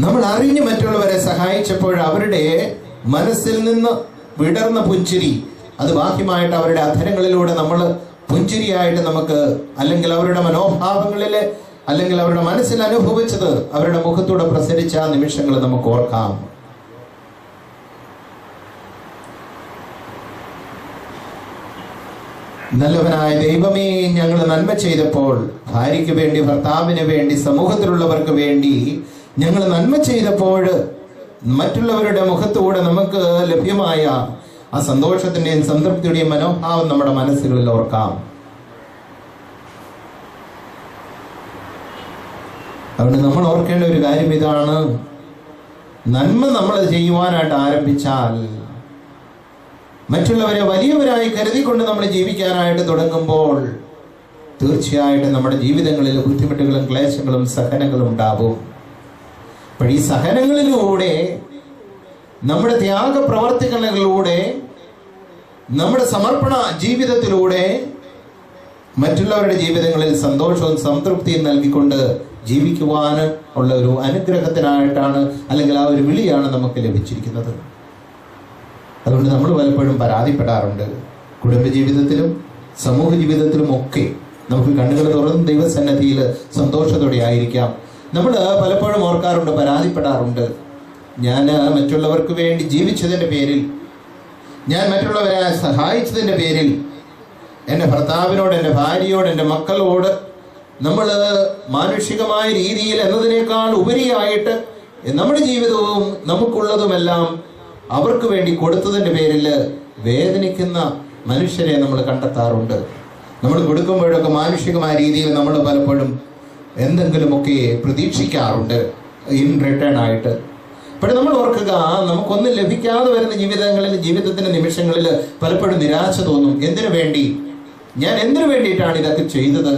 നമ്മൾ അറിഞ്ഞ് മറ്റുള്ളവരെ സഹായിച്ചപ്പോൾ അവരുടെ മനസ്സിൽ നിന്ന് വിടർന്ന പുഞ്ചിരി, അത് ബാഹ്യമായിട്ട് അവരുടെ അധരങ്ങളിലൂടെ നമ്മൾ പുഞ്ചിരിയായിട്ട് നമുക്ക്, അല്ലെങ്കിൽ അവരുടെ മനോഭാവങ്ങളിലെ, അല്ലെങ്കിൽ അവരുടെ മനസ്സിൽ അനുഭവിച്ചത് അവരുടെ മുഖത്തൂടെ പ്രസരിച്ച ആ നിമിഷങ്ങൾ നമുക്ക് ഓർക്കാം. നല്ലവനായ ദൈവമേ, ഞങ്ങൾ നന്മ ചെയ്തപ്പോൾ, ഭാര്യയ്ക്ക് വേണ്ടി, ഭർത്താവിന് വേണ്ടി, സമൂഹത്തിലുള്ളവർക്ക് വേണ്ടി ഞങ്ങൾ നന്മ ചെയ്തപ്പോൾ മറ്റുള്ളവരുടെ മുഖത്തൂടെ നമുക്ക് ലഭ്യമായ ആ സന്തോഷത്തിന്റെയും സംതൃപ്തിയുടെയും മനോഭാവം നമ്മുടെ മനസ്സുകളിൽ ഓർക്കാം. അതുകൊണ്ട് നമ്മൾ ഓർക്കേണ്ട ഒരു കാര്യം ഇതാണ്: നന്മ നമ്മൾ ചെയ്യുവാനായിട്ട് ആരംഭിച്ചാൽ, മറ്റുള്ളവരെ വലിയവരായി കരുതിക്കൊണ്ട് നമ്മൾ ജീവിക്കാനായിട്ട് തുടങ്ങുമ്പോൾ, തീർച്ചയായിട്ടും നമ്മുടെ ജീവിതങ്ങളിൽ ബുദ്ധിമുട്ടുകളും ക്ലേശങ്ങളും സഹനങ്ങളും ഉണ്ടാവും. അപ്പോൾ ഈ സഹനങ്ങളിലൂടെ, നമ്മുടെ ത്യാഗപ്രവർത്തികളിലൂടെ, നമ്മുടെ സമർപ്പണ ജീവിതത്തിലൂടെ മറ്റുള്ളവരുടെ ജീവിതങ്ങളിൽ സന്തോഷവും സംതൃപ്തിയും നൽകിക്കൊണ്ട് ജീവിക്കുവാൻ ഉള്ള ഒരു അനുഗ്രഹത്തിനായിട്ടാണ്, അല്ലെങ്കിൽ ആ ഒരു വിളിയാണ് നമുക്ക് ലഭിച്ചിരിക്കുന്നത്. അതുകൊണ്ട് നമ്മൾ പലപ്പോഴും പരാതിപ്പെടാറുണ്ട്. കുടുംബജീവിതത്തിലും സമൂഹ ജീവിതത്തിലും ഒക്കെ നമുക്ക് കണ്ണുകൾ തുറന്ന് ദൈവസന്നിധിയിൽ സന്തോഷത്തോടെ ആയിരിക്കാം. നമ്മൾ പലപ്പോഴും ഓർക്കാറുണ്ട്, പരാതിപ്പെടാറുണ്ട്. ഞാൻ മറ്റുള്ളവർക്ക് വേണ്ടി ജീവിച്ചതിൻ്റെ പേരിൽ, ഞാൻ മറ്റുള്ളവരെ സഹായിച്ചതിൻ്റെ പേരിൽ, എൻ്റെ ഭർത്താവിനോട്, എൻ്റെ ഭാര്യയോട്, എൻ്റെ മക്കളോട് നമ്മൾ മാനുഷികമായ രീതിയിൽ എന്നതിനേക്കാൾ ഉപരിയായിട്ട് നമ്മുടെ ജീവിതവും നമുക്കുള്ളതുമെല്ലാം അവർക്ക് വേണ്ടി കൊടുത്തതിൻ്റെ പേരിൽ വേദനിക്കുന്ന മനുഷ്യരെ നമ്മൾ കണ്ടെത്താറുണ്ട്. നമ്മൾ കൊടുക്കുമ്പോഴൊക്കെ മാനുഷികമായ രീതിയിൽ നമ്മൾ പലപ്പോഴും എന്തെങ്കിലുമൊക്കെ പ്രതീക്ഷിക്കാറുണ്ട് ഇൻ റിട്ടേൺ ആയിട്ട്. പക്ഷെ നമ്മൾ ഓർക്കുക, നമുക്കൊന്നും ലഭിക്കാതെ വരുന്ന ജീവിതത്തിന്റെ നിമിഷങ്ങളിൽ പലപ്പോഴും നിരാശ തോന്നും. എന്തിനു വേണ്ടി? ഞാൻ എന്തിനു വേണ്ടിയിട്ടാണ് ഇതൊക്കെ ചെയ്തത്?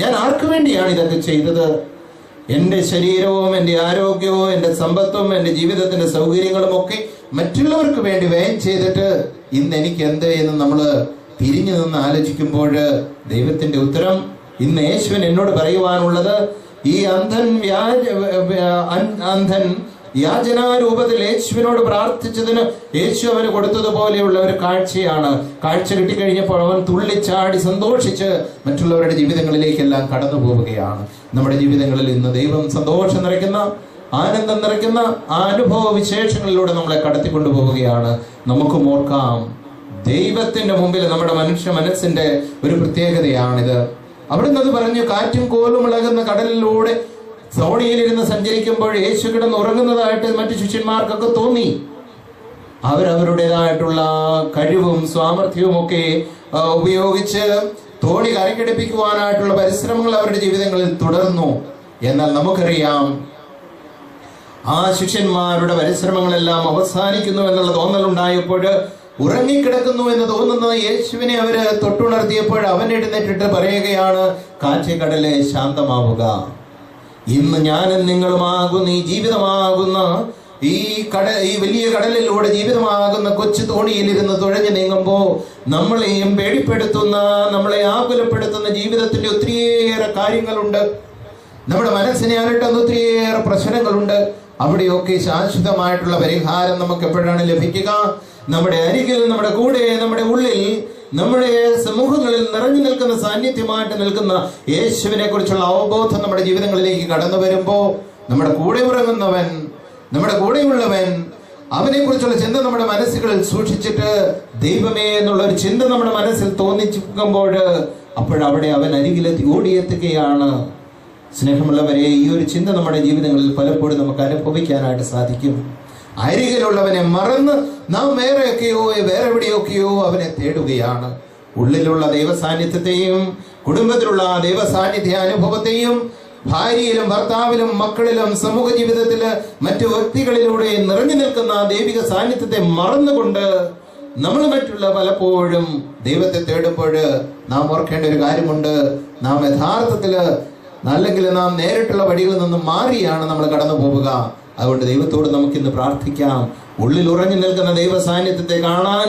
ഞാൻ ആർക്കു വേണ്ടിയാണ് ഇതൊക്കെ ചെയ്തത്? എൻ്റെ ശരീരവും, എൻ്റെ ആരോഗ്യവും, എൻ്റെ സമ്പത്തും, എൻ്റെ ജീവിതത്തിൻ്റെ സൗകര്യങ്ങളും ഒക്കെ മറ്റുള്ളവർക്ക് വേണ്ടി വ്യയം ചെയ്തിട്ട് ഇന്ന് എനിക്ക് എന്ത് എന്ന് നമ്മൾ തിരിഞ്ഞു നിന്ന് ആലോചിക്കുമ്പോൾ ദൈവത്തിൻ്റെ ഉത്തരം, ഇന്ന് യേശുവിൻ എന്നോട് പറയുവാനുള്ളത്, ഈ അന്ധൻ യാചനാരൂപത്തിൽ യേശുവിനോട് പ്രാർത്ഥിച്ചതിന് യേശു അവന് കൊടുത്തതുപോലെയുള്ള ഒരു കാഴ്ചയാണ്. കാഴ്ച കിട്ടിക്കഴിഞ്ഞപ്പോൾ അവൻ തുള്ളിച്ചാടി സന്തോഷിച്ച് മറ്റുള്ളവരുടെ ജീവിതങ്ങളിലേക്കെല്ലാം കടന്നു പോവുകയാണ്. നമ്മുടെ ജീവിതങ്ങളിൽ ഇന്ന് ദൈവം സന്തോഷം നിറയ്ക്കുന്ന, ആനന്ദം നിറയ്ക്കുന്ന ആ അനുഭവ വിശേഷങ്ങളിലൂടെ നമ്മളെ കടത്തിക്കൊണ്ടു പോവുകയാണ്. നമുക്കും ഓർക്കാം, ദൈവത്തിന്റെ മുമ്പിൽ നമ്മുടെ മനുഷ്യ മനസ്സിന്റെ ഒരു പ്രത്യേകതയാണിത്. അവിടുന്ന് അത് പറഞ്ഞു, കാറ്റും കോലും ഇളകുന്ന കടലിലൂടെ തോണിയിലിരുന്ന് സഞ്ചരിക്കുമ്പോൾ യേശു കിടന്ന് ഉറങ്ങുന്നതായിട്ട് മറ്റു ശിഷ്യന്മാർക്കൊക്കെ തോന്നി. അവരവരുടേതായിട്ടുള്ള കഴിവും സാമർഥ്യവും ഒക്കെ ഉപയോഗിച്ച് തോണി കരക്കെടുപ്പിക്കുവാനായിട്ടുള്ള പരിശ്രമങ്ങൾ അവരുടെ ജീവിതങ്ങളിൽ തുടർന്നു. എന്നാൽ നമുക്കറിയാം, ആ ശിഷ്യന്മാരുടെ പരിശ്രമങ്ങളെല്ലാം അവസാനിക്കുന്നു എന്നുള്ള തോന്നലുണ്ടായപ്പോൾ, ഉറങ്ങിക്കിടക്കുന്നു എന്ന് തോന്നുന്ന യേശുവിനെ അവര് തൊട്ടുണർത്തിയപ്പോൾ അവൻ എഴുന്നേറ്റിട്ട് പറയുകയാണ്, കാറ്റ് കടലെ ശാന്തമാവുക. ഇന്ന് ഞാനും നിങ്ങളുമാകുന്ന ഈ ജീവിതമാകുന്ന ഈ വലിയ കടലിലൂടെ ജീവിതമാകുന്ന കൊച്ചു തോണിയിലിരുന്ന് തുഴഞ്ഞു നീങ്ങുമ്പോൾ നമ്മളെയും പേടിപ്പെടുത്തുന്ന, നമ്മളെ ആകുലപ്പെടുത്തുന്ന ജീവിതത്തിന്റെ ഒത്തിരിയേറെ കാര്യങ്ങളുണ്ട്. നമ്മുടെ മനസ്സിനെ അലട്ടുന്ന ഒത്തിരിയേറെ പ്രശ്നങ്ങളുണ്ട്. അവിടെയൊക്കെ ശാശ്വതമായിട്ടുള്ള പരിഹാരം നമുക്ക് എപ്പോഴാണ് ലഭിക്കുക? നമ്മുടെ അരികിൽ, നമ്മുടെ കൂടെ, നമ്മുടെ ഉള്ളിൽ, നമ്മുടെ സമൂഹങ്ങളിൽ നിറഞ്ഞു നിൽക്കുന്ന, സാന്നിധ്യമായിട്ട് നിൽക്കുന്ന യേശുവിനെ കുറിച്ചുള്ള അവബോധം നമ്മുടെ ജീവിതങ്ങളിലേക്ക് കടന്നു വരുമ്പോൾ, നമ്മുടെ കൂടെ ഉറങ്ങുന്നവൻ, നമ്മുടെ കൂടെയുള്ളവൻ, അവനെ കുറിച്ചുള്ള ചിന്ത നമ്മുടെ മനസ്സുകളിൽ സൂക്ഷിച്ചിട്ട് ദൈവമേ എന്നുള്ള ഒരു ചിന്ത നമ്മുടെ മനസ്സിൽ തോന്നിച്ചിരിക്കുമ്പോൾ, അപ്പോഴവിടെ അവൻ അരികിലെത്തി ഓടിയെത്തുകയാണ്. സ്നേഹമുള്ളവരെ, ഈ ഒരു ചിന്ത നമ്മുടെ ജീവിതങ്ങളിൽ പലപ്പോഴും നമുക്ക് അനുഭവിക്കാനായിട്ട് സാധിക്കും. അരികിലുള്ളവനെ മറന്ന് നാം വേറെ എവിടെയൊക്കെയോ അവനെ തേടുകയാണ്. ഉള്ളിലുള്ള ദൈവസാന്നിധ്യത്തെയും കുടുംബത്തിലുള്ള ദൈവസാന്നിധ്യ അനുഭവത്തെയും ഭാര്യയിലും ഭർത്താവിലും മക്കളിലും സമൂഹ ജീവിതത്തില് മറ്റു വ്യക്തികളിലൂടെ നിറഞ്ഞു നിൽക്കുന്ന ദൈവിക സാന്നിധ്യത്തെ മറന്നുകൊണ്ട് നമ്മൾ മറ്റുള്ള പലപ്പോഴും ദൈവത്തെ തേടുമ്പോൾ നാം ഓർക്കേണ്ട ഒരു കാര്യമുണ്ട്. നാം യഥാർത്ഥത്തില്, അല്ലെങ്കിൽ നാം നേരിട്ടുള്ള വഴികളിൽ നിന്നും മാറിയാണ് നമ്മൾ കടന്നു പോവുക. അതുകൊണ്ട് ദൈവത്തോട് നമുക്കിന്ന് പ്രാർത്ഥിക്കാം, ഉള്ളിൽ ഉറഞ്ഞു നിൽക്കുന്ന ദൈവ സാന്നിധ്യത്തെ കാണാൻ,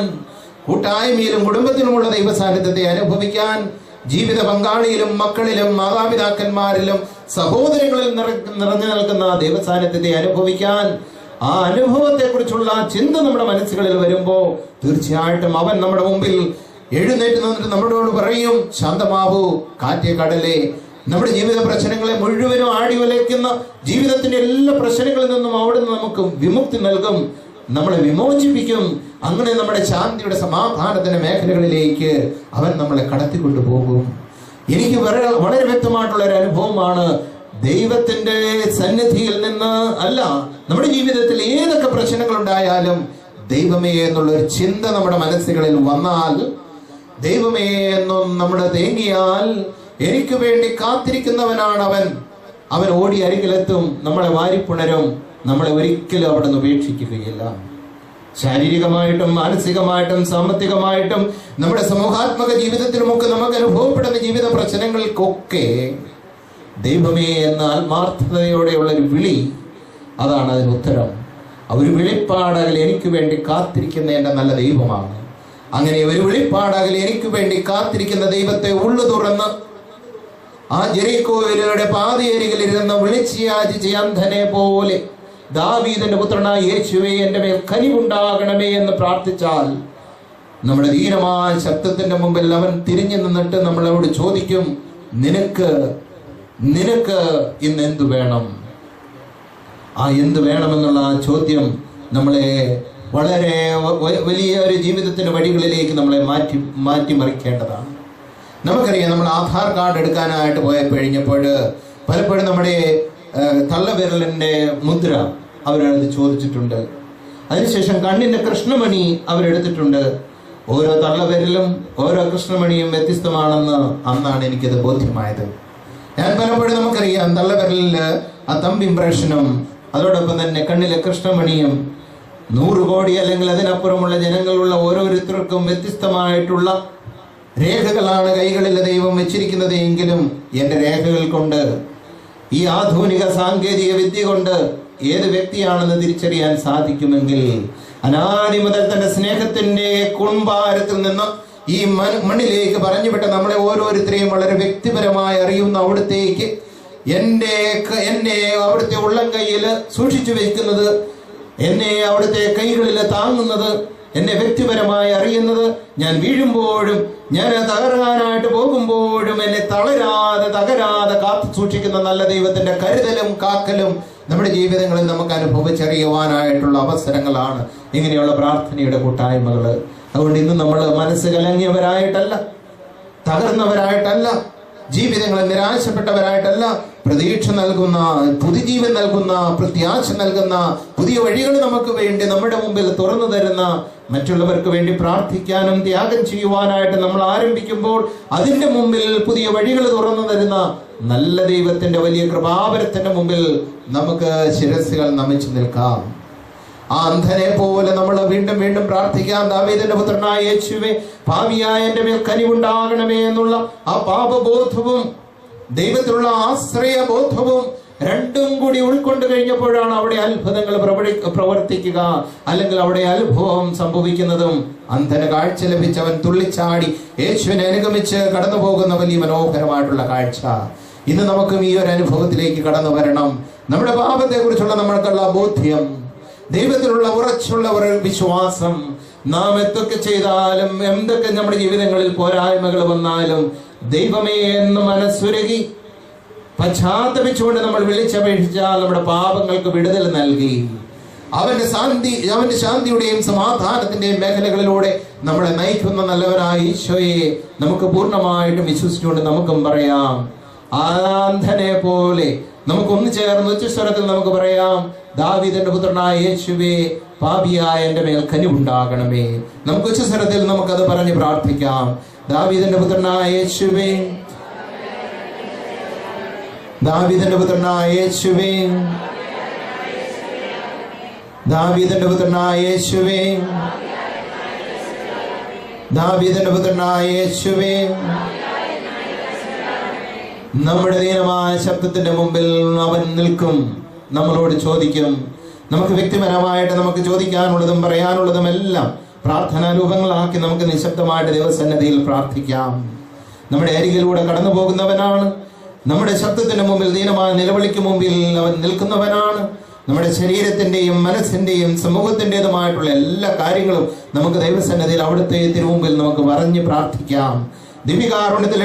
കൂട്ടായ്മയിലും കുടുംബത്തിലുമുള്ള ദൈവ സാന്നിധ്യത്തെ അനുഭവിക്കാൻ, ജീവിത പങ്കാളിയിലും മക്കളിലും മാതാപിതാക്കന്മാരിലും സഹോദരങ്ങളിൽ നിറഞ്ഞു നിൽക്കുന്ന ദൈവസാന്നിധ്യത്തെ അനുഭവിക്കാൻ, ആ അനുഭവത്തെ കുറിച്ചുള്ള ചിന്ത നമ്മുടെ മനസ്സുകളിൽ വരുമ്പോൾ തീർച്ചയായിട്ടും അവൻ നമ്മുടെ മുമ്പിൽ എഴുന്നേറ്റ് നിന്നിട്ട് നമ്മളോട് പറയും, ശാന്തമാവൂ കാറ്റേ കടലേ. നമ്മുടെ ജീവിത പ്രശ്നങ്ങളെ മുഴുവനും ആടി വലയ്ക്കുന്ന ജീവിതത്തിന്റെ എല്ലാ പ്രശ്നങ്ങളിൽ നിന്നും അവിടുന്ന് നമുക്ക് വിമുക്തി നൽകും, നമ്മളെ വിമോചിപ്പിക്കും. അങ്ങനെ നമ്മുടെ ശാന്തിയുടെ സമാധാനത്തിന്റെ മേഖലകളിലേക്ക് അവൻ നമ്മളെ കടത്തിക്കൊണ്ടു പോകും. എനിക്ക് വളരെ വ്യക്തമായിട്ടുള്ള ഒരു അനുഭവമാണ്. ദൈവത്തിന്റെ സന്നിധിയിൽ നിന്ന് അല്ല, നമ്മുടെ ജീവിതത്തിൽ ഏതൊക്കെ പ്രശ്നങ്ങൾ ഉണ്ടായാലും ദൈവമേ എന്നുള്ളൊരു ചിന്ത നമ്മുടെ മനസ്സുകളിൽ വന്നാൽ, ദൈവമേ എന്നും നമ്മുടെ തേങ്ങിയാൽ, എനിക്ക് വേണ്ടി കാത്തിരിക്കുന്നവനാണ് അവൻ. അവൻ ഓടി അരികിലെത്തും, നമ്മളെ വാരിപ്പുണരും, നമ്മളെ ഒരിക്കലും അവിടെ നിന്ന് ഉപേക്ഷിക്കുകയില്ല. ശാരീരികമായിട്ടും മാനസികമായിട്ടും സാമ്പത്തികമായിട്ടും നമ്മുടെ സമൂഹാത്മക ജീവിതത്തിലുമൊക്കെ നമുക്ക് അനുഭവപ്പെടുന്ന ജീവിത പ്രശ്നങ്ങൾക്കൊക്കെ ദൈവമേ എന്ന ആത്മാർത്ഥതയോടെയുള്ളൊരു വിളി, അതാണ് അതിന് ഉത്തരം. ഒരു വിളിപ്പാടകൽ എനിക്ക് വേണ്ടി കാത്തിരിക്കുന്ന എൻ്റെ നല്ല ദൈവമാണ്. അങ്ങനെ ഒരു വിളിപ്പാടകൽ എനിക്ക് വേണ്ടി കാത്തിരിക്കുന്ന ദൈവത്തെ ഉള്ളു തുറന്ന് ആ ജെറിക്കോയുടെ പാതയരികിലിരുന്ന് വിളിച്ചുയാചിച്ച അന്ധനെ പോലെ ദാവീദിന്റെ പുത്രനായ യേശുവേ എൻ്റെ മേൽ കനിവുണ്ടാകണമേ എന്ന് പ്രാർത്ഥിച്ചാൽ, നമ്മുടെ ധീരമായ ശബ്ദത്തിന്റെ മുമ്പിൽ അവൻ തിരിഞ്ഞു നിന്നിട്ട് നമ്മളോട് ചോദിക്കും, നിനക്ക് ഇന്ന് എന്തു വേണം? ആ എന്ത് വേണമെന്നുള്ള ആ ചോദ്യം നമ്മളെ വളരെ വലിയ ഒരു ജീവിതത്തിന്റെ വഴികളിലേക്ക് നമ്മളെ മാറ്റിമറിക്കേണ്ടതാണ്. നമുക്കറിയാം, നമ്മൾ ആധാർ കാർഡ് എടുക്കാനായിട്ട് പോയപ്പോൾ പലപ്പോഴും നമ്മുടെ തള്ളവിരലിൻ്റെ മുദ്ര അവരത് ചോദിച്ചിട്ടുണ്ട്. അതിനുശേഷം കണ്ണിൻ്റെ കൃഷ്ണമണി അവരെടുത്തിട്ടുണ്ട്. ഓരോ തള്ളവിരലും ഓരോ കൃഷ്ണമണിയും വ്യത്യസ്തമാണെന്ന് അന്നാണ് എനിക്കത് ബോധ്യമായത്. ഞാൻ പലപ്പോഴും നമുക്കറിയാം, തള്ളവിരലിൽ ആ തമ്പ് ഇംപ്രഷനും അതോടൊപ്പം തന്നെ കണ്ണിലെ കൃഷ്ണമണിയും 100 കോടി അല്ലെങ്കിൽ അതിനപ്പുറമുള്ള ജനങ്ങളുള്ള ഓരോരുത്തർക്കും വ്യത്യസ്തമായിട്ടുള്ള രേഖകളാണ് കൈകളിൽ ദൈവം വെച്ചിരിക്കുന്നത്. എങ്കിലും എൻ്റെ രേഖകൾ കൊണ്ട്, ഈ ആധുനിക സാങ്കേതിക വിദ്യ കൊണ്ട് ഏത് വ്യക്തിയാണെന്ന് തിരിച്ചറിയാൻ സാധിക്കുമെങ്കിൽ, അനാദി മുതൽ തന്റെ സ്നേഹത്തിന്റെ കുംഭാരത്തിൽ നിന്ന് ഈ മണ്ണിലേക്ക് പറഞ്ഞുവിട്ട നമ്മളെ ഓരോരുത്തരെയും വളരെ വ്യക്തിപരമായി അറിയുന്ന അവിടുത്തേക്ക് എന്നെ അവിടുത്തെ ഉള്ളം കൈയിൽ സൂക്ഷിച്ചു വയ്ക്കുന്നത്, എന്നെ അവിടുത്തെ കൈകളിൽ താങ്ങുന്നത്, എന്നെ വ്യക്തിപരമായി അറിയുന്നത്, ഞാൻ വീഴുമ്പോഴും ഞാൻ തകരാനായിട്ട് പോകുമ്പോഴും എന്നെ തകരാതെ കാത്തു സൂക്ഷിക്കുന്ന നല്ല ദൈവത്തിന്റെ കരുതലും കാക്കലും നമ്മുടെ ജീവിതങ്ങളിൽ നമുക്ക് അനുഭവിച്ചറിയുവാനായിട്ടുള്ള അവസരങ്ങളാണ് ഇങ്ങനെയുള്ള പ്രാർത്ഥനയുടെ കൂട്ടായ്മകൾ. അതുകൊണ്ട് ഇന്ന് നമ്മൾ മനസ്സ് കലങ്ങിയവരായിട്ടല്ല, തകർന്നവരായിട്ടല്ല, ജീവിതങ്ങളെ നിരാശപ്പെട്ടവരായിട്ടല്ല, പ്രതീക്ഷ നൽകുന്ന, പുതുജീവൻ നൽകുന്ന, പ്രത്യാശ നൽകുന്ന, പുതിയ വഴികൾ നമുക്ക് വേണ്ടി നമ്മുടെ മുമ്പിൽ തുറന്നു തരുന്ന, മറ്റുള്ളവർക്ക് വേണ്ടി പ്രാർത്ഥിക്കാനും ത്യാഗം ചെയ്യുവാനായിട്ട് നമ്മൾ ആരംഭിക്കുമ്പോൾ അതിന്റെ മുമ്പിൽ പുതിയ വഴികൾ തുറന്നു തരുന്ന നല്ല ദൈവത്തിന്റെ വലിയ കൃപാവരത്തിന്റെ മുമ്പിൽ നമുക്ക് ശിരസ്സുകൾ നമിച്ചു നിൽക്കാം. ആ അന്ധനെ പോലെ നമ്മൾ വീണ്ടും വീണ്ടും പ്രാർത്ഥിക്കാം. ദാവീദിന്റെ പുത്രനായ യേശുവേ, പാപിയായ എൻ്റെ മേൽ കനിവുണ്ടാകണമേ എന്നുള്ള ആ പാപബോധവും ദൈവത്തിലുള്ള ആശ്രയബോധവും രണ്ടും കൂടി ഉൾക്കൊണ്ടു കഴിഞ്ഞപ്പോഴാണ് അവിടെ അത്ഭുതങ്ങൾ പ്രവർത്തിക്കുക, അല്ലെങ്കിൽ അവിടെ അനുഭവം സംഭവിക്കുന്നതും. അന്ധന് കാഴ്ച ലഭിച്ചവൻ തുള്ളിച്ചാടി യേശുവിനെ അനുഗമിച്ച് കടന്നു പോകുന്ന വലിയ മനോഹരമായിട്ടുള്ള കാഴ്ച. ഇന്ന് നമുക്കും ഈ ഒരു അനുഭവത്തിലേക്ക് കടന്നു വരണം. നമ്മുടെ പാപത്തെ കുറിച്ചുള്ള നമ്മൾക്കുള്ള ബോധ്യം, ദൈവത്തിലുള്ള ഉറച്ചുള്ള ഒരു വിശ്വാസം, നാം എന്തൊക്കെ ചെയ്താലും എന്തൊക്കെ നമ്മുടെ ജീവിതങ്ങളിൽ പോരായ്മകൾ വന്നാലും ദൈവമേ എന്ന് മനസ്സുരുകി പശ്ചാത്തപിച്ചുകൊണ്ട് നമ്മൾ വിളിച്ചപേക്ഷിച്ചാൽ നമ്മുടെ പാപങ്ങൾക്ക് വിടുതൽ നൽകി അവന്റെ ശാന്തിയുടെയും സമാധാനത്തിന്റെയും മേഖലകളിലൂടെ നമ്മളെ നയിക്കുന്ന നല്ലവനായ ഈശോയെ നമുക്ക് പൂർണ്ണമായിട്ടും വിശ്വസിച്ചുകൊണ്ട് നമുക്കും പറയാം, ആന്ധനെ പോലെ നമുക്കൊന്നു ചേർന്ന് ഉച്ചസ്വരത്തിൽ നമുക്ക് പറയാം, ദാവീദിന്റെ പുത്രനായ യേശുവേ, പാപിയായ എൻ്റെ മേൽ കനിവുണ്ടാകണമേ. നമുക്ക് ഉച്ചസ്വരത്തിൽ നമുക്കത് പറഞ്ഞ് പ്രാർത്ഥിക്കാം. ദാവീദിന്റെ പുത്രനായ യേശുവേ, ദാവീദിന്റെ പുത്രനായ യേശുവേ, ദാവീദിന്റെ പുത്രനായ യേശുവേ, ദാവീദിന്റെ പുത്രനായ യേശുവേ. നമ്മുടെ ദീനമായ ശബ്ദത്തിന്റെ മുമ്പിൽ അവൻ നിൽക്കും, നമ്മളോട് ചോദിക്കും. നമുക്ക് വ്യക്തിപരമായിട്ട് നമുക്ക് ചോദിക്കാനുള്ളതും പറയാനുള്ളതും എല്ലാം പ്രാർത്ഥനാ രൂപങ്ങളാക്കി നമുക്ക് നിശബ്ദമായിട്ട് ദൈവസന്നിധിയിൽ പ്രാർത്ഥിക്കാം. നമ്മുടെ അരികിലൂടെ കടന്നു പോകുന്നവനാണ്. നമ്മുടെ ശബ്ദത്തിന് മുമ്പിൽ ദീനമായ നിലവിളിക്ക് മുമ്പിൽ അവൻ നിൽക്കുന്നവനാണ്. നമ്മുടെ ശരീരത്തിൻ്റെയും മനസ്സിൻ്റെയും സമൂഹത്തിൻ്റെതുമായിട്ടുള്ള എല്ലാ കാര്യങ്ങളും നമുക്ക് ദൈവസന്നിധിയിൽ അവിടുത്തെ തിരുമുമ്പിൽ നമുക്ക് പറഞ്ഞ് പ്രാർത്ഥിക്കാം. ദിവ്യകാരുണ്യത്തിൽ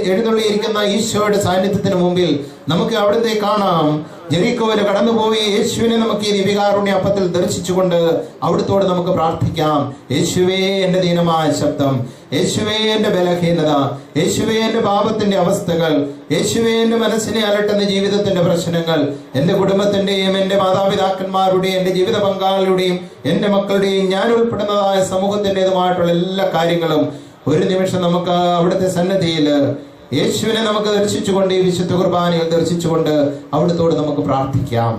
എഴുന്നള്ളിയിരിക്കുന്ന ഈശോയുടെ സാന്നിധ്യത്തിന് മുമ്പിൽ നമുക്ക് അവിടുത്തെ കാണാം. ജെറിക്കോയിൽ കടന്നുപോയി യേശുവിനെ നമുക്ക് ഈ ദിവ്യകാരുണ്യ അപ്പത്തിൽ ദർശിച്ചുകൊണ്ട് അവിടുത്തോട് നമുക്ക് പ്രാർത്ഥിക്കാം. യേശുവേ എൻ്റെ ദീനമായ ശബ്ദം, യേശുവേ എൻ്റെ ബലഹീനത, യേശുവേ എൻ്റെ പാപത്തിന്റെ അവസ്ഥകൾ, യേശുവേ എൻ്റെ മനസ്സിനെ അലട്ടുന്ന ജീവിതത്തിന്റെ പ്രശ്നങ്ങൾ, എൻ്റെ കുടുംബത്തിന്റെയും എൻ്റെ മാതാപിതാക്കന്മാരുടെയും എൻ്റെ ജീവിത പങ്കാളിയുടെയും എൻ്റെ മക്കളുടെയും ഞാൻ ഉൾപ്പെടുന്നതായ സമൂഹത്തിൻ്റെതുമായിട്ടുള്ള എല്ലാ കാര്യങ്ങളും ഒരു നിമിഷം നമുക്ക് അവിടുത്തെ സന്നിധിയിൽ യേശുവിനെ നമുക്ക് ദർശിച്ചുകൊണ്ട് ഈ വിശുദ്ധ കുർബാനയിൽ ദർശിച്ചുകൊണ്ട് അവിടുത്തോട് നമുക്ക് പ്രാർത്ഥിക്കാം.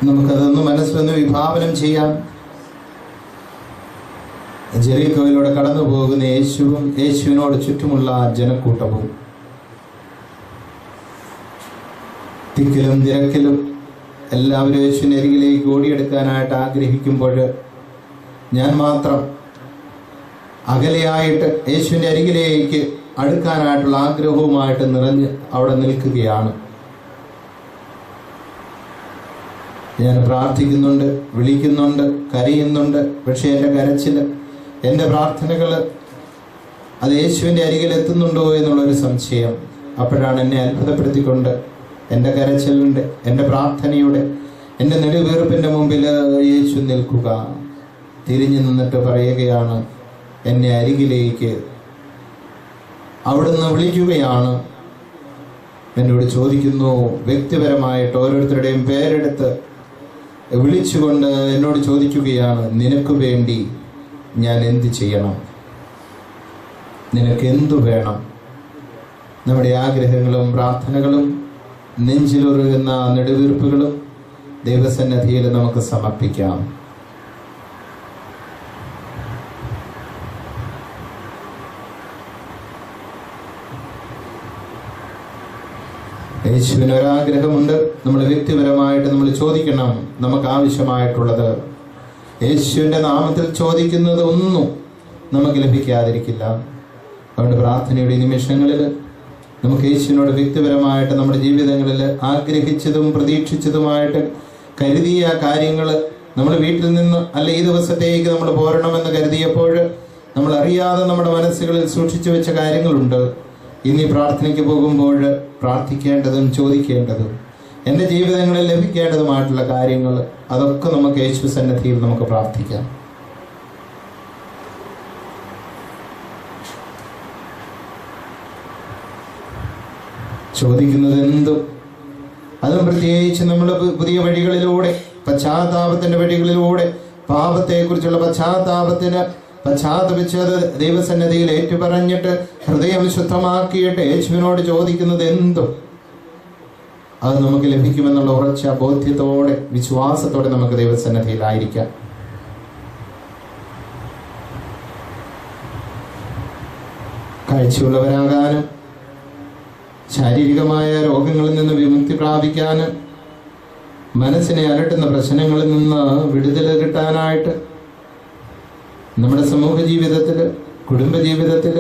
നമുക്കതൊന്ന് മനസ്സിലൊന്ന് വിഭാവനം ചെയ്യാം. ജെറിക്കോയിലൂടെ കടന്നു പോകുന്ന യേശുവും യേശുവിനോട് ചുറ്റുമുള്ള ജനക്കൂട്ടവും തിക്കിലും തിരക്കിലും എല്ലാവരും യേശുവിൻ്റെ അരികിലേക്ക് ഓടിയെടുക്കാനായിട്ട് ആഗ്രഹിക്കുമ്പോൾ ഞാൻ മാത്രം അകലെയായിട്ട് യേശുവിൻ്റെ അരികിലേക്ക് അടുക്കാനായിട്ടുള്ള ആഗ്രഹവുമായിട്ട് നിറഞ്ഞ് അവിടെ നിൽക്കുകയാണ്. ഞാൻ പ്രാർത്ഥിക്കുന്നുണ്ട്, വിളിക്കുന്നുണ്ട്, കരയുന്നുണ്ട്. പക്ഷേ എൻ്റെ കരച്ചിൽ, എൻ്റെ പ്രാർത്ഥനകൾ അത് യേശുവിൻ്റെ അരികിൽ എത്തുന്നുണ്ടോ എന്നുള്ളൊരു സംശയം. അപ്പോഴാണ് എന്നെ അത്ഭുതപ്പെടുത്തിക്കൊണ്ട് എൻ്റെ കരച്ചിലുണ്ട്, എൻ്റെ പ്രാർത്ഥനയുടെ, എൻ്റെ നെടുവീർപ്പിൻ്റെ മുമ്പിൽ യേശു നിൽക്കുക, തിരിഞ്ഞു നിന്നിട്ട് പറയുകയാണ്, എന്നെ അരികിലേക്ക് അവിടുന്ന് വിളിക്കുകയാണ്. എന്നോട് ചോദിക്കുന്നു, വ്യക്തിപരമായിട്ട് ഓരോരുത്തരുടെയും പേരെടുത്ത് വിളിച്ചുകൊണ്ട് എന്നോട് ചോദിക്കുകയാണ്, നിനക്ക് വേണ്ടി ഞാൻ എന്ത് ചെയ്യണം, നിനക്ക് എന്തു വേണം? നമ്മുടെ ആഗ്രഹങ്ങളും പ്രാർത്ഥനകളും നെഞ്ചിലൊരുകുന്ന നെടുവീർപ്പുകളും ദൈവസന്നിധിയിൽ നമുക്ക് സമർപ്പിക്കാം. യേശുവിന് ഒരാഗ്രഹമുണ്ട്. നമ്മൾ വ്യക്തിപരമായിട്ട് നമ്മൾ ചോദിക്കണം നമുക്ക് ആവശ്യമായിട്ടുള്ളത്. യേശുവിൻ്റെ നാമത്തിൽ ചോദിക്കുന്നത് ഒന്നും നമുക്ക് ലഭിക്കാതിരിക്കില്ല. അതുകൊണ്ട് പ്രാർത്ഥനയുടെ നിമിഷങ്ങളിൽ നമുക്ക് യേശുവിനോട് വ്യക്തിപരമായിട്ട് നമ്മുടെ ജീവിതങ്ങളിൽ ആഗ്രഹിച്ചതും പ്രതീക്ഷിച്ചതുമായിട്ട് കരുതിയ കാര്യങ്ങൾ നമ്മൾ വീട്ടിൽ നിന്ന് അല്ല ഈ ദിവസത്തേക്ക് നമ്മൾ പോരണമെന്ന് കരുതിയപ്പോൾ നമ്മൾ അറിയാതെ നമ്മുടെ മനസ്സുകളിൽ സൂക്ഷിച്ചു വെച്ച കാര്യങ്ങളുണ്ട്. ഇനി പ്രാർത്ഥനയ്ക്ക് പോകുമ്പോൾ പ്രാർത്ഥിക്കേണ്ടതും ചോദിക്കേണ്ടതും എൻ്റെ ജീവിതങ്ങളിൽ ലഭിക്കേണ്ടതുമായിട്ടുള്ള കാര്യങ്ങൾ അതൊക്കെ നമുക്ക് യേശു സന്നിധിയിൽ നമുക്ക് പ്രാർത്ഥിക്കാം. ചോദിക്കുന്നത് എന്തും അതും പ്രത്യേകിച്ച് നമ്മൾ പുതിയ വഴികളിലൂടെ, പശ്ചാത്താപത്തിൻ്റെ വഴികളിലൂടെ, പാപത്തെക്കുറിച്ചുള്ള പശ്ചാത്തപിച്ച് അത് ദൈവസന്നിധിയിൽ ഏറ്റുപറഞ്ഞിട്ട് ഹൃദയം ശുദ്ധമാക്കിയിട്ട് യേശുവിനോട് ചോദിക്കുന്നത് എന്തും അത് നമുക്ക് ലഭിക്കുമെന്നുള്ള ഉറച്ച ബോധ്യത്തോടെ, വിശ്വാസത്തോടെ നമുക്ക് ദൈവസന്നിധിയിലായിരിക്കാം. കാഴ്ചയുള്ളവരാകാനും ശാരീരികമായ രോഗങ്ങളിൽ നിന്ന് വിമുക്തി പ്രാപിക്കാനും മനസ്സിനെ അലട്ടുന്ന പ്രശ്നങ്ങളിൽ നിന്ന് വിടുതൽ കിട്ടാനായിട്ട് നമ്മുടെ സമൂഹ ജീവിതത്തിൽ, കുടുംബജീവിതത്തിൽ,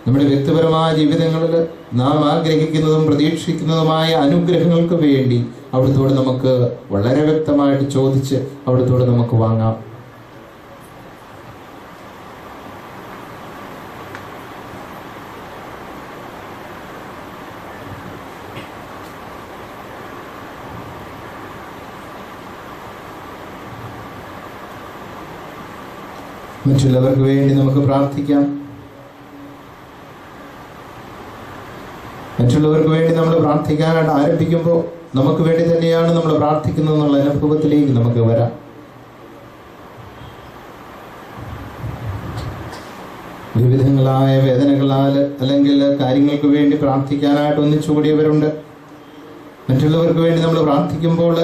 നമ്മുടെ വ്യക്തിപരമായ ജീവിതങ്ങളിൽ നാം ആഗ്രഹിക്കുന്നതും പ്രതീക്ഷിക്കുന്നതുമായ അനുഗ്രഹങ്ങൾക്ക് വേണ്ടി അവിടുത്തോട് നമുക്ക് വളരെ വ്യക്തമായിട്ട് ചോദിച്ച് അവിടുത്തോട് നമുക്ക് വാങ്ങാം. മറ്റുള്ളവർക്ക് വേണ്ടി നമുക്ക് പ്രാർത്ഥിക്കാം. മറ്റുള്ളവർക്ക് വേണ്ടി നമ്മൾ പ്രാർത്ഥിക്കാനായിട്ട് ആരംഭിക്കുമ്പോൾ നമുക്ക് വേണ്ടി തന്നെയാണ് നമ്മൾ പ്രാർത്ഥിക്കുന്നത് എന്നുള്ള അനുഭവത്തിലേക്ക് നമുക്ക് വരാം. വിവിധങ്ങളായ വേദനകളാൽ അല്ലെങ്കിൽ കാര്യങ്ങൾക്ക് വേണ്ടി പ്രാർത്ഥിക്കാനായിട്ട് ഒന്നിച്ചുകൂടിയവരുണ്ട്. മറ്റുള്ളവർക്ക് വേണ്ടി നമ്മൾ പ്രാർത്ഥിക്കുമ്പോൾ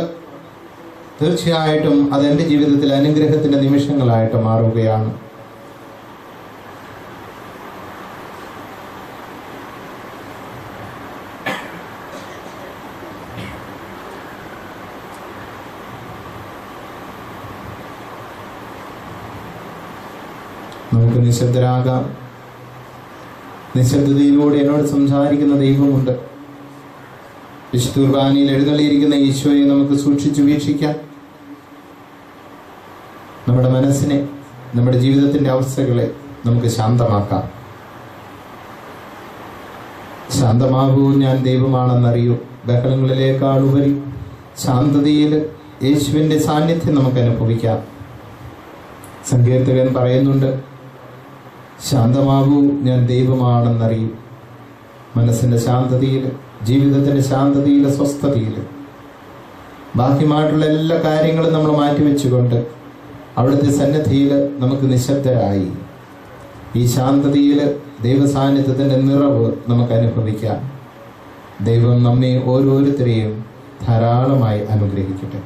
തീർച്ചയായിട്ടും അത് എൻ്റെ ജീവിതത്തിൽ അനുഗ്രഹത്തിൻ്റെ നിമിഷങ്ങളായിട്ട് മാറുകയാണ്. നമുക്ക് നിശബ്ദരാകാം. നിശബ്ദതയിലൂടെ എന്നോട് സംസാരിക്കുന്ന ദൈവമുണ്ട്. വിശുദ്ധ കുർബാനയിൽ എഴുന്നള്ളിയിരിക്കുന്ന ഈശോയെ നമുക്ക് സൂക്ഷിച്ചു വീക്ഷിക്കാം. നമ്മുടെ മനസ്സിനെ, നമ്മുടെ ജീവിതത്തിൻ്റെ അവസ്ഥകളെ നമുക്ക് ശാന്തമാക്കാം. ശാന്തമാകൂ, ഞാൻ ദൈവമാണെന്നറിയൂ. ബഹളങ്ങളിലേക്കാൾ ഉപരി ശാന്തതയിൽ യേശുവിൻ്റെ സാന്നിധ്യം നമുക്ക് അനുഭവിക്കാം. സങ്കീർത്തകൻ പറയുന്നുണ്ട്, ശാന്തമാകൂ, ഞാൻ ദൈവമാണെന്നറിയൂ. മനസ്സിൻ്റെ ശാന്തതയിൽ, ജീവിതത്തിൻ്റെ ശാന്തതയിൽ, സ്വസ്ഥതയിൽ ബാഹ്യമായിട്ടുള്ള എല്ലാ കാര്യങ്ങളും നമ്മൾ മാറ്റിവെച്ചുകൊണ്ട് അവിടുത്തെ സന്നിധിയിൽ നമുക്ക് നിശബ്ദരായി ഈ ശാന്തതയിൽ ദൈവസാന്നിധ്യത്തിൻ്റെ നിറവ് നമുക്ക് അനുഭവിക്കാം. ദൈവം നമ്മെ ഓരോരുത്തരെയും ധാരാളമായി അനുഗ്രഹിക്കട്ടെ.